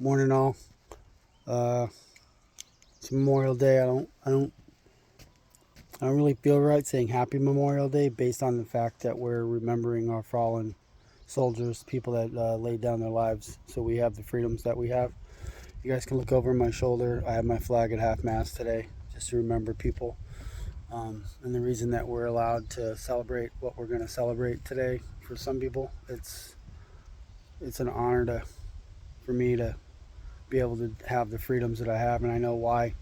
Morning all. It's Memorial Day. I don't really feel right saying Happy Memorial Day based on the fact that we're remembering our fallen soldiers, people that laid down their lives so we have the freedoms that we have. You guys can look over my shoulder. I have my flag at half mast today, just to remember people. And the reason that we're allowed to celebrate what we're going to celebrate today, for some people, it's an honor for me to be able to have the freedoms that I have, and I know why.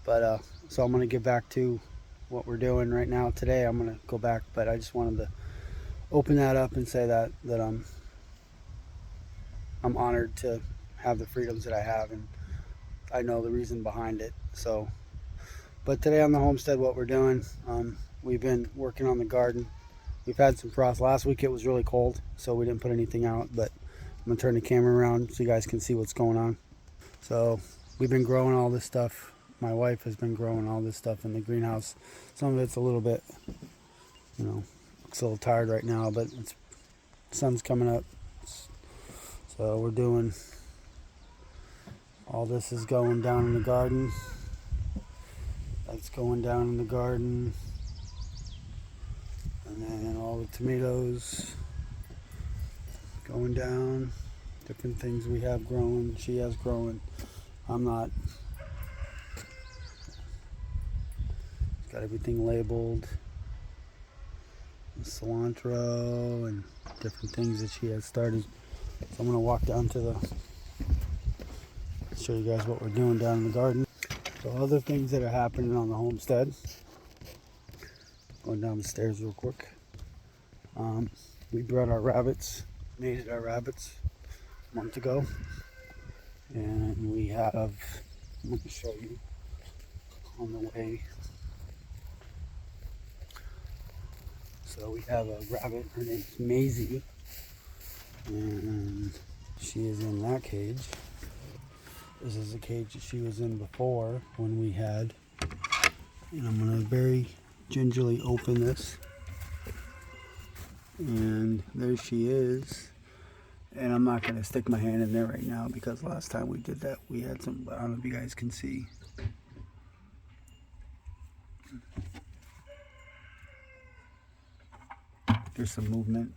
But so I'm going to get back to what we're doing right now today. I'm going to go back, but I just wanted to open that up and say that I'm honored to have the freedoms that I have, and I know the reason behind it. So, but today on the homestead, what we're doing, we've been working on the garden. We've had some frost. Last week it was really cold, so we didn't put anything out, but I'm going to turn the camera around so you guys can see what's going on. So we've been growing all this stuff. My wife has been growing all this stuff in the greenhouse. Some of it's a little bit, looks a little tired right now, but the sun's coming up. So we're doing, all this is going down in the garden. That's going down in the garden. And then all the tomatoes going down. Different things we have growing. She has growing. I'm not. Got everything labeled. Cilantro and different things that she has started. So I'm going to walk down to show you guys what we're doing down in the garden. So other things that are happening on the homestead. Going down the stairs real quick. We brought our rabbits, mated our rabbits a month ago. And we have, I'm going to show you on the way. So we have a rabbit, her name's Maisie, and she is in that cage. This is the cage that she was in before when we had, and I'm going to very gingerly open this, and there she is. And I'm not going to stick my hand in there right now because last time we did that we had some, I don't know if you guys can see. There's some movement.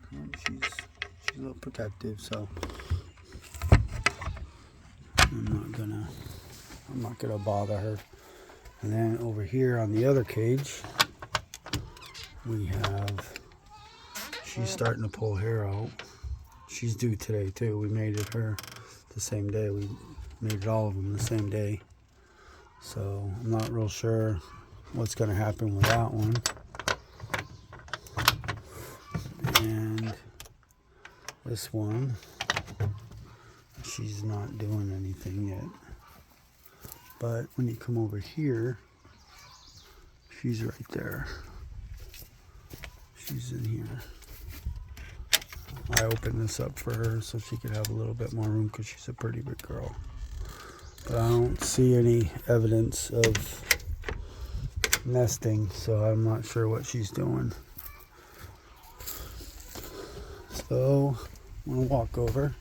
She's a little protective, so I'm not gonna bother her. And then over here on the other cage, we have, she's starting to pull hair out. She's due today too. We mated her the same day. We mated all of them the same day. So I'm not real sure what's gonna happen with that one. And this one, she's not doing anything yet. But when you come over here, she's right there. She's in here. I opened this up for her so she could have a little bit more room because she's a pretty big girl. But I don't see any evidence of nesting, so I'm not sure what she's doing. So I'm going to walk over.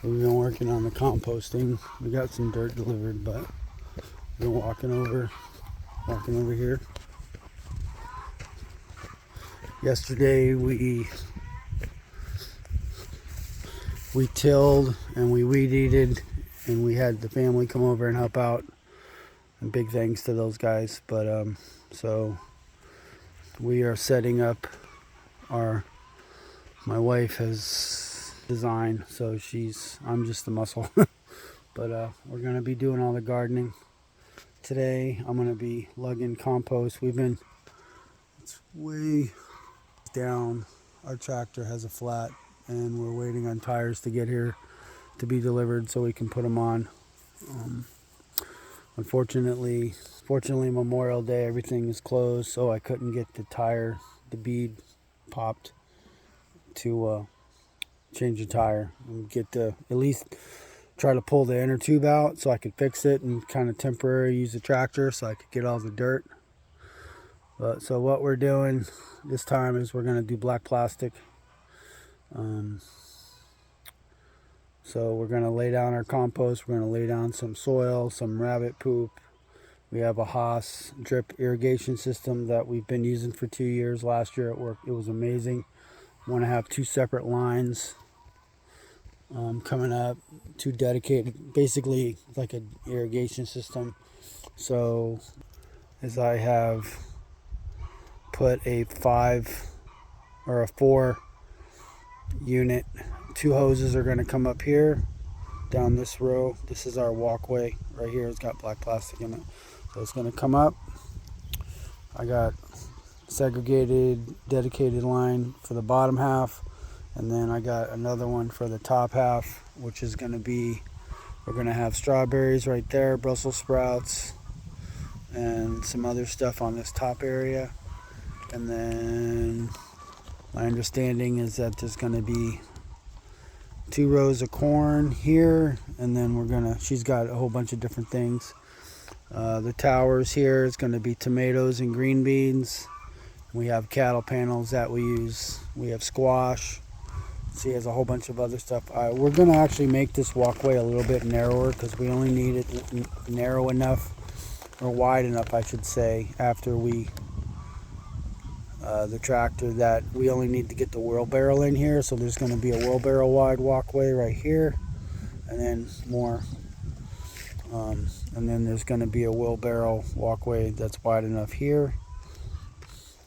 We've been working on the composting. We got some dirt delivered, but we've been walking over here. Yesterday we tilled and we weed eated, and we had the family come over and help out. And big thanks to those guys. But so we are setting up my wife has designed, so I'm just the muscle. But we're going to be doing all the gardening today. I'm going to be lugging compost. It's way down. Our tractor has a flat and we're waiting on tires to get here to be delivered so we can put them on. Fortunately Memorial Day everything is closed, so I couldn't get the bead popped to change the tire and get to at least try to pull the inner tube out so I could fix it and kind of temporarily use the tractor so I could get all the dirt. But so what we're doing this time is we're going to do black plastic So we're going to lay down our compost. We're going to lay down some soil, some rabbit poop. We have a Haas drip irrigation system that we've been using for 2 years. Last year it worked. It was amazing. Want to have 2 separate lines coming up, 2 dedicated, basically like an irrigation system. So as I have put a 5 or a 4 unit, 2 hoses are going to come up here down this row. This is our walkway right here. It's got black plastic in it, so it's going to come up. I got segregated dedicated line for the bottom half, and then I got another one for the top half, which is going to be, we're going to have strawberries right there, Brussels sprouts, and some other stuff on this top area. And then my understanding is that there's going to be 2 rows of corn here, and then we're gonna, she's got a whole bunch of different things. The towers here is going to be tomatoes and green beans. We have cattle panels that we use. We have squash. See, there's a whole bunch of other stuff. We're going to actually make this walkway a little bit narrower because we only need it narrow enough, or wide enough I should say, after we the tractor, that we only need to get the wheelbarrow in here. So there's going to be a wheelbarrow wide walkway right here, and then more, and then there's going to be a wheelbarrow walkway that's wide enough here,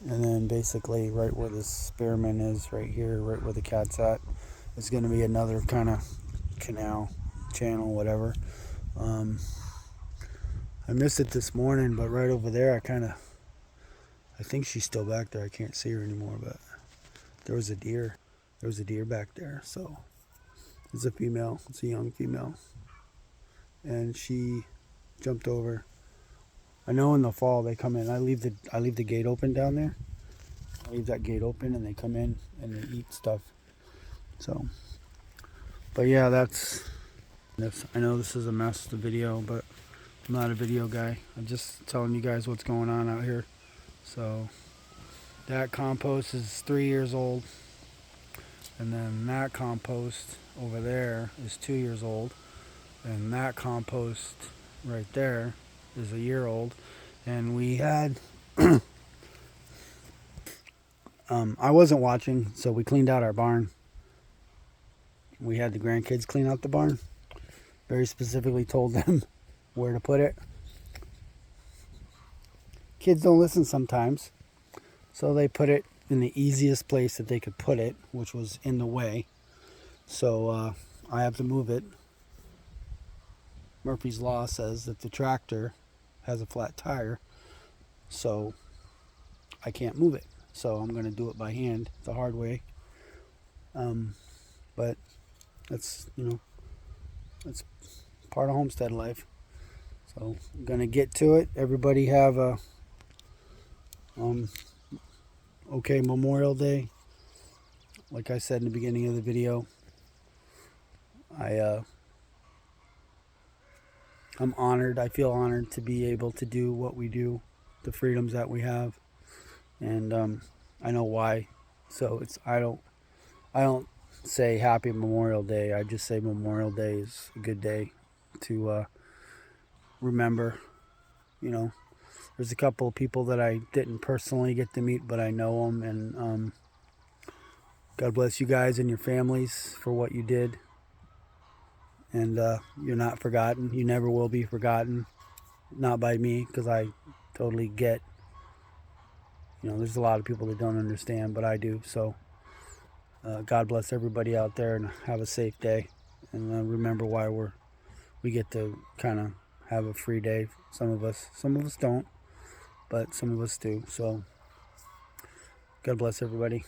and then basically right where the spearmint is, right here, right where the cat's at, is going to be another kind of canal, channel, whatever. I missed it this morning, but right over there I think she's still back there. I can't see her anymore, but there was a deer. There was a deer back there. So it's a female. It's a young female. And she jumped over. I know in the fall they come in. I leave the gate open down there. I leave that gate open and they come in and they eat stuff. So, but yeah, that's I know this is a mess, the video, but I'm not a video guy. I'm just telling you guys what's going on out here. So that compost is 3 years old, and then that compost over there is 2 years old, and that compost right there is a year old. And we had I wasn't watching, so we cleaned out our barn. We had the grandkids clean out the barn. Very specifically told them where to put it. Kids don't listen sometimes, so they put it in the easiest place that they could put it, which was in the way. So I have to move it. Murphy's Law says that the tractor has a flat tire, so I can't move it. So I'm going to do it by hand the hard way. But that's, that's part of homestead life. So I'm going to get to it. Everybody have a okay Memorial Day. Like I said in the beginning of the video, I'm honored. I feel honored to be able to do what we do, the freedoms that we have, and I know why. So I don't say Happy Memorial Day. I just say Memorial Day is a good day to remember. There's a couple of people that I didn't personally get to meet, but I know them, and God bless you guys and your families for what you did. And you're not forgotten. You never will be forgotten. Not by me, because I totally get, there's a lot of people that don't understand, but I do. So God bless everybody out there, and have a safe day. And remember why we get to kind of have a free day. Some of us don't, but some of us do. So God bless everybody.